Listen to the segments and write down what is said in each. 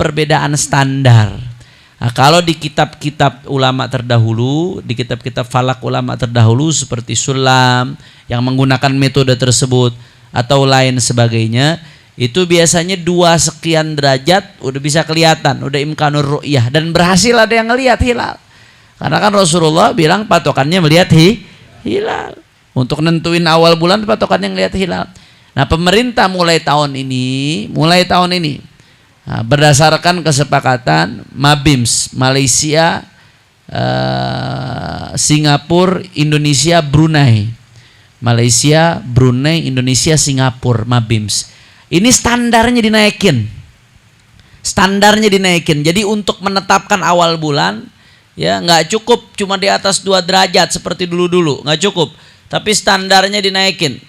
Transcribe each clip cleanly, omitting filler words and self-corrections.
perbedaan standar. Nah, kalau di kitab-kitab ulama terdahulu, di kitab-kitab falak ulama terdahulu seperti Sulam yang menggunakan metode tersebut atau lain sebagainya, itu biasanya 2 sekian derajat udah bisa kelihatan, udah imkanur ru'yah, dan berhasil ada yang ngelihat hilal. Karena kan Rasulullah bilang patokannya melihat hilal. Untuk nentuin awal bulan patokannya ngelihat hilal. Nah, pemerintah mulai tahun ini berdasarkan kesepakatan Mabims, Malaysia, Singapura, Indonesia, Brunei. Malaysia, Brunei, Indonesia, Singapura, Mabims. Ini standarnya dinaikin. Jadi untuk menetapkan awal bulan, ya nggak cukup cuma di atas 2 derajat seperti dulu-dulu, nggak cukup. Tapi standarnya dinaikin.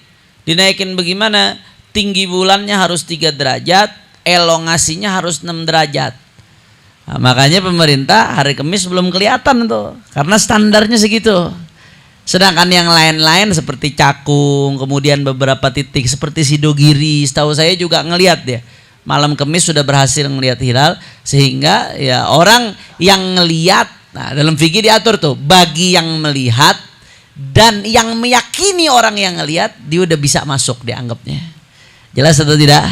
Dinaikin bagaimana? Tinggi bulannya harus 3 derajat, elongasinya harus 6 derajat. Nah, makanya pemerintah hari Kamis belum kelihatan tuh, karena standarnya segitu. Sedangkan yang lain-lain seperti Cakung, kemudian beberapa titik seperti Sidogiri, setahu saya juga ngelihat dia. Malam Kamis sudah berhasil ngelihat hilal, sehingga ya orang yang ngelihat, nah dalam fikih diatur tuh, bagi yang melihat dan yang meyakini orang yang ngelihat, dia udah bisa masuk dianggapnya. Jelas atau tidak?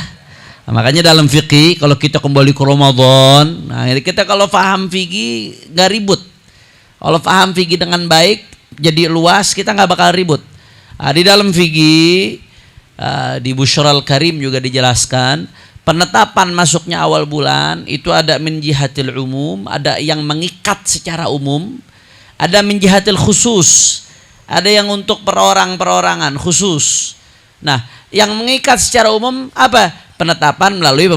Nah, makanya dalam fikih kalau kita kembali ke Ramadan, nah kita kalau paham fikih gak ribut. Kalau paham fikih dengan baik, jadi luas, kita nggak bakal ribut. Nah, di dalam fikih di Busyral Karim juga dijelaskan penetapan masuknya awal bulan itu ada min jihatil umum, ada yang mengikat secara umum, ada min jihatil khusus, ada yang untuk perorangan khusus. Nah, yang mengikat secara umum apa? Penetapan melalui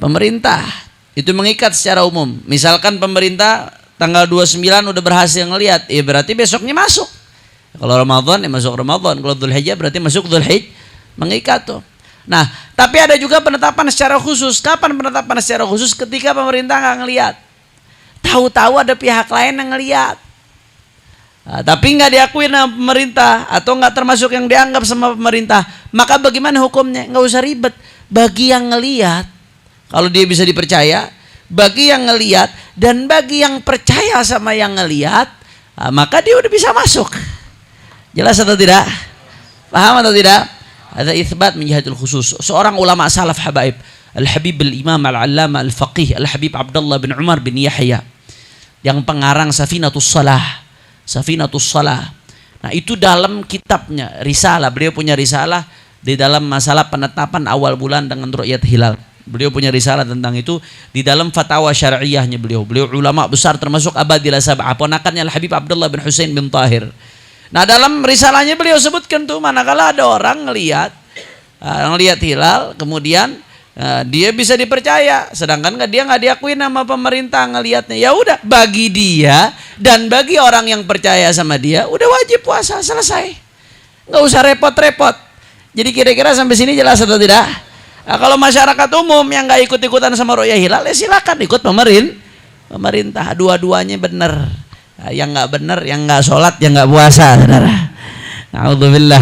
pemerintah. Itu mengikat secara umum. Misalkan pemerintah tanggal 29 udah berhasil ngelihat, ya berarti besoknya masuk. Kalau Ramadan ya masuk Ramadan, kalau Dzulhijjah berarti masuk Dzulhijjah, mengikat tuh. Nah, tapi ada juga penetapan secara khusus. Kapan penetapan secara khusus? Ketika pemerintah nggak ngelihat. Tahu-tahu ada pihak lain yang ngelihat. Nah, tapi nggak diakui sama pemerintah atau nggak termasuk yang dianggap sama pemerintah, maka bagaimana hukumnya? Nggak usah ribet. Bagi yang ngelihat, kalau dia bisa dipercaya, bagi yang ngelihat dan bagi yang percaya sama yang ngelihat, nah, maka dia udah bisa masuk. Jelas atau tidak? Paham atau tidak? Ada itsbat min jihatil khusus. Seorang ulama salaf habaib, Al-Habib Al-Imam Al-Allama Al-Faqih Al-Habib Abdullah bin Umar bin Yahya, yang pengarang Safinatus Shalah. Nah, itu dalam kitabnya risalah, beliau punya risalah di dalam masalah penetapan awal bulan dengan ru'yat hilal. Beliau punya risalah tentang itu di dalam fatwa syar'iyahnya beliau. Beliau ulama besar termasuk Abadilah Sab'ah, ponakannya Al-Habib Abdullah bin Husain bin Tahir. Nah, dalam risalahnya beliau sebutkan tuh manakala ada orang ngelihat hilal, kemudian dia bisa dipercaya, sedangkan dia nggak diakui nama pemerintah ngelihatnya. Ya udah, bagi dia dan bagi orang yang percaya sama dia udah wajib puasa, selesai. Nggak usah repot-repot. Jadi kira-kira sampai sini jelas atau tidak? Nah, kalau masyarakat umum yang nggak ikut-ikutan sama ru'yah hilal, ya silakan ikut pemerintah. Dua-duanya benar. Nah, yang nggak benar, yang nggak sholat, yang nggak puasa, saudara. Na'udzubillah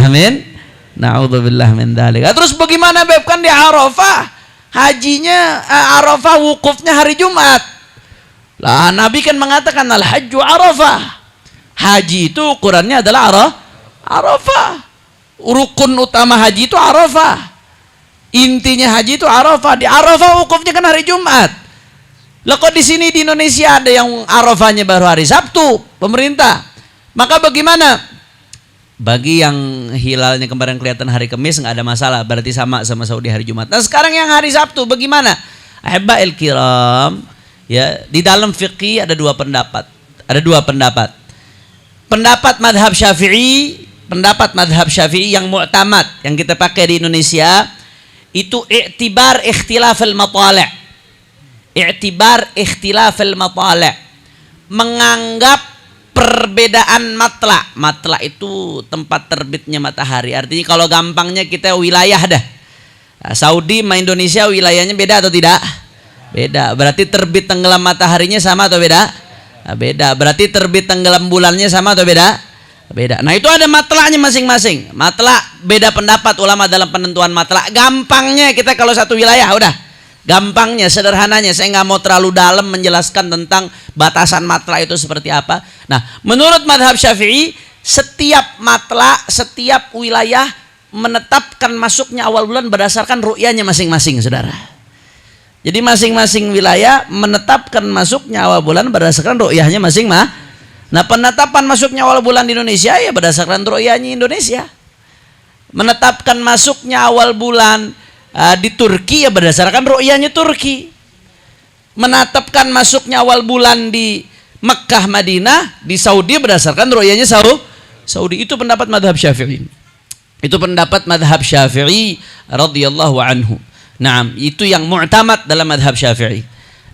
min dzalik. Terus bagaimana Beb, kan di Arafah? Hajinya Arafah wukufnya hari Jumat. Lah Nabi kan mengatakan al-hajju Arafah. Haji itu ukurannya adalah Arafah. Rukun utama haji itu Arafah. Intinya haji itu Arafah. Di Arafah wukufnya kan hari Jumat. Lah kok di sini di Indonesia ada yang Arafahnya baru hari Sabtu, pemerintah. Maka bagaimana? Bagi yang hilalnya kemarin kelihatan hari Kamis nggak ada masalah, berarti sama Saudi hari Jumat. Nah, sekarang yang hari Sabtu bagaimana? Ahibba'il kiram, ya, di dalam fikih ada dua pendapat. Pendapat madhab Syafi'i yang mu'tamad, yang kita pakai di Indonesia, itu i'tibar ikhtilaf al-matali'. Menganggap perbedaan matla itu tempat terbitnya matahari. Artinya kalau gampangnya kita wilayah dah. Saudi sama Indonesia wilayahnya beda atau tidak? Beda. Berarti terbit tenggelam mataharinya sama atau beda? Beda. Berarti terbit tenggelam bulannya sama atau beda? Beda. Nah, itu ada matlaknya masing-masing. Matlak beda pendapat ulama dalam penentuan matlak. Gampangnya kita kalau satu wilayah udah Gampangnya, sederhananya, saya nggak mau terlalu dalam menjelaskan tentang batasan matla itu seperti apa. Nah, menurut madhab Syafi'i, setiap matla, setiap wilayah menetapkan masuknya awal bulan berdasarkan ru'yahnya masing-masing, saudara. Jadi masing-masing wilayah menetapkan masuknya awal bulan berdasarkan ru'yahnya masing-masing. Nah, penetapan masuknya awal bulan di Indonesia ya berdasarkan ru'yahnya Indonesia. Menetapkan masuknya awal bulan di Turki ya berdasarkan ru'yahnya Turki. Menetapkan masuknya awal bulan di Mekah, Madinah, di Saudi berdasarkan ru'yahnya Saudi. Itu pendapat madhab Syafi'i. Itu pendapat madhab Syafi'i radhiyallahu anhu. Nah, itu yang mu'tamad dalam madhab Syafi'i.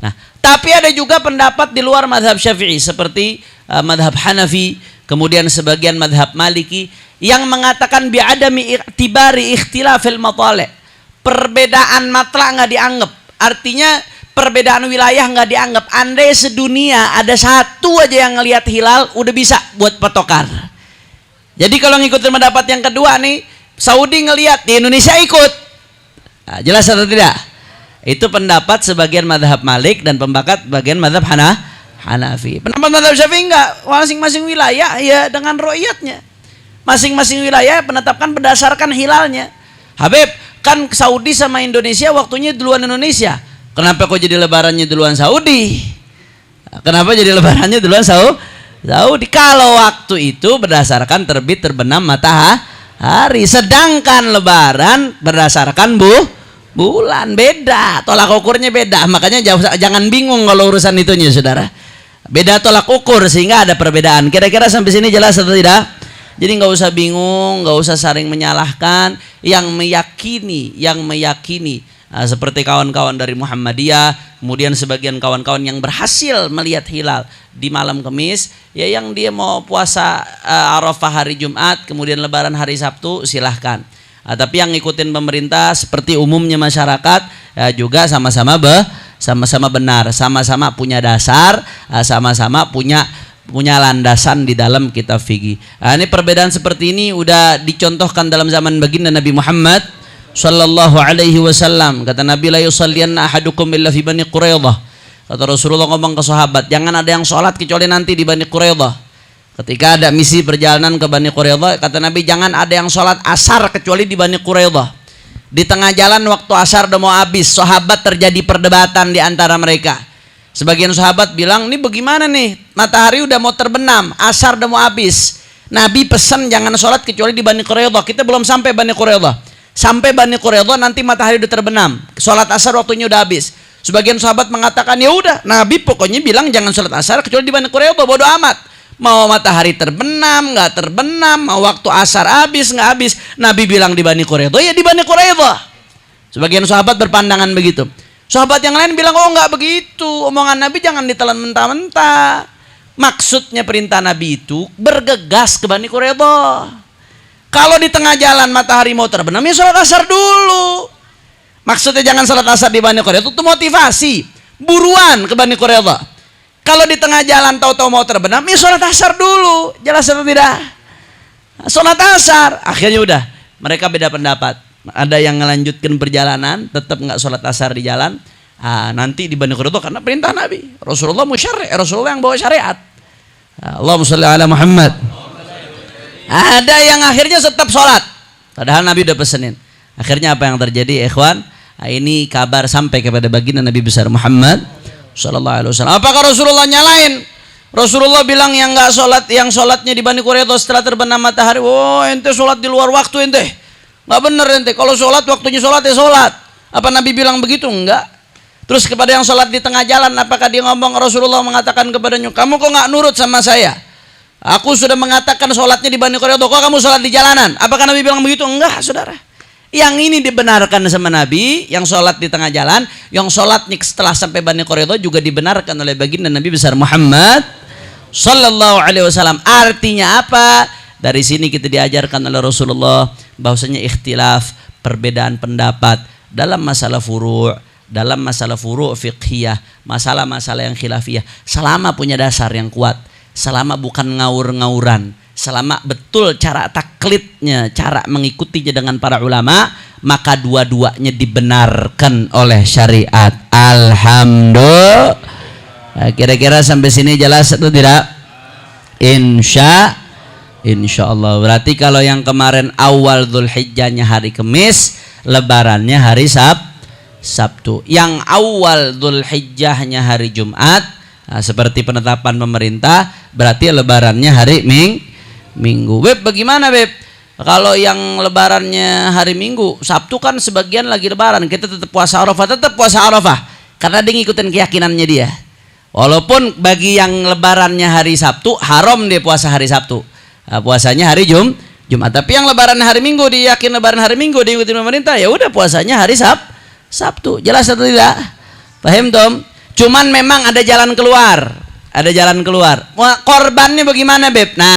Nah, tapi ada juga pendapat di luar madhab Syafi'i seperti madhab Hanafi, kemudian sebagian madhab Maliki yang mengatakan bi'adami i'tibari ikhtilafil matali'. Perbedaan matla nggak dianggap, artinya perbedaan wilayah nggak dianggap. Andai sedunia ada satu aja yang ngelihat hilal udah bisa buat patokan. Jadi kalau ngikutin pendapat yang kedua nih, Saudi ngelihat, di Indonesia ikut. Nah, jelas atau tidak? Itu pendapat sebagian madhab Malik dan pendapat bagian madhab Hanafi. Pendapat madhab Syafi'i enggak, masing-masing wilayah ya dengan ru'yatnya. Masing-masing wilayah penetapkan berdasarkan hilalnya. Habib, kan Saudi sama Indonesia waktunya duluan Indonesia. Kenapa kok jadi lebarannya duluan Saudi? Kenapa jadi lebarannya duluan Saudi? Kalau waktu itu berdasarkan terbit terbenam matahari, sedangkan lebaran berdasarkan bulan, beda, tolak ukurnya beda. Makanya jangan bingung kalau urusan itunya, saudara. Beda tolak ukur sehingga ada perbedaan. Kira-kira sampai sini jelas atau tidak? Jadi nggak usah bingung, nggak usah saling menyalahkan. Yang meyakini seperti kawan-kawan dari Muhammadiyah, kemudian sebagian kawan-kawan yang berhasil melihat hilal di malam Kamis, ya yang dia mau puasa Arafah hari Jumat, kemudian Lebaran hari Sabtu, silahkan. Tapi yang ngikutin pemerintah seperti umumnya masyarakat ya juga sama-sama benar, sama-sama punya dasar, sama-sama punya landasan di dalam kitab fikih. Ini perbedaan seperti ini udah dicontohkan dalam zaman baginda Nabi Muhammad sallallahu alaihi wasallam. Kata Nabi, la yusalliyanna ahadukum illa fi Bani Quraidah. Kata Rasulullah ngomong ke sahabat, jangan ada yang sholat kecuali nanti di Bani Quraidah. Ketika ada misi perjalanan ke Bani Quraidah, kata Nabi, jangan ada yang sholat asar kecuali di Bani Quraidah. Di tengah jalan waktu asar udah mau habis, sahabat terjadi perdebatan di antara mereka. Sebagian sahabat bilang, ini bagaimana nih, matahari udah mau terbenam, asar udah mau habis, Nabi pesan jangan sholat kecuali di Bani Quraidah. Kita belum sampai Bani Quraidah. Sampai Bani Quraidah nanti matahari udah terbenam, sholat asar waktunya udah habis. Sebagian sahabat mengatakan, ya udah, Nabi pokoknya bilang jangan sholat asar kecuali di Bani Quraidah, bodo amat. Mau matahari terbenam, nggak terbenam, mau waktu asar habis, nggak habis, Nabi bilang di Bani Quraidah, ya di Bani Quraidah. Sebagian sahabat berpandangan begitu. Sahabat yang lain bilang, oh nggak begitu, omongan Nabi jangan ditelan mentah-mentah. Maksudnya perintah Nabi itu bergegas ke Bani Quraidah. Kalau di tengah jalan matahari mau terbenam, ya sholat asar dulu. Maksudnya jangan sholat asar di Bani Quraidah itu motivasi, buruan ke Bani Quraidah. Kalau di tengah jalan tahu-tahu mau terbenam, ya sholat asar dulu. Jelas atau tidak? Sholat asar, akhirnya udah mereka beda pendapat. Ada yang melanjutkan perjalanan tetap nggak sholat asar di jalan, nanti di Bani Quraidah karena perintah Nabi. Rasulullah musyari', Rasulullah yang bawa syariat. Allahumma sholli ala Muhammad. Ada yang akhirnya tetap sholat, padahal Nabi udah pesenin. Akhirnya apa yang terjadi, ikhwan? Ini kabar sampai kepada baginda Nabi besar Muhammad sallallahu alaihi wasallam. Apakah Rasulullah nyalain? Rasulullah bilang yang nggak sholat, yang sholatnya di Bani Quraidah setelah terbenam matahari, oh ente sholat di luar waktu ente. Nggak bener ente, kalau sholat waktunya sholat ya sholat. Apa Nabi bilang begitu? Enggak. Terus kepada yang sholat di tengah jalan, apakah dia ngomong, Rasulullah mengatakan kepadanya, kamu kok nggak nurut sama saya? Aku sudah mengatakan sholatnya di Bani Quraidah, kok kamu sholat di jalanan? Apakah Nabi bilang begitu? Enggak, saudara. Yang ini dibenarkan sama Nabi, yang sholat di tengah jalan, yang sholat setelah sampai Bani Quraidah juga dibenarkan oleh baginda Nabi besar Muhammad sallallahu alaihi wasallam. Artinya apa? Dari sini kita diajarkan oleh Rasulullah bahwasanya ikhtilaf, perbedaan pendapat dalam masalah furu', dalam masalah furu' fiqhiyah, masalah-masalah yang khilafiyah, selama punya dasar yang kuat, selama bukan ngawur-ngawuran, selama betul cara taklidnya, cara mengikutinya dengan para ulama, maka dua-duanya dibenarkan oleh syariat. Alhamdulillah. Nah, kira-kira sampai sini jelas atau tidak? Insya Allah. Berarti kalau yang kemarin awal Dzulhijjahnya hari Kamis, lebarannya hari Sabtu. Yang awal Dzulhijjahnya hari Jumat, nah, seperti penetapan pemerintah, berarti lebarannya hari Minggu. Beb, bagaimana Beb? Kalau yang lebarannya hari Minggu, Sabtu kan sebagian lagi lebaran, kita tetap puasa Arafah, karena dia ngikutin keyakinannya dia. Walaupun bagi yang lebarannya hari Sabtu, haram dia puasa hari Sabtu, nah, puasanya hari Jumat. Tapi yang lebaran hari Minggu, dia yakin lebaran hari Minggu, dia ngikutin pemerintah, ya udah puasanya hari Sabtu. Jelas atau tidak? Paham Tom? Cuman memang ada jalan keluar. Korbannya bagaimana Beb? Nah,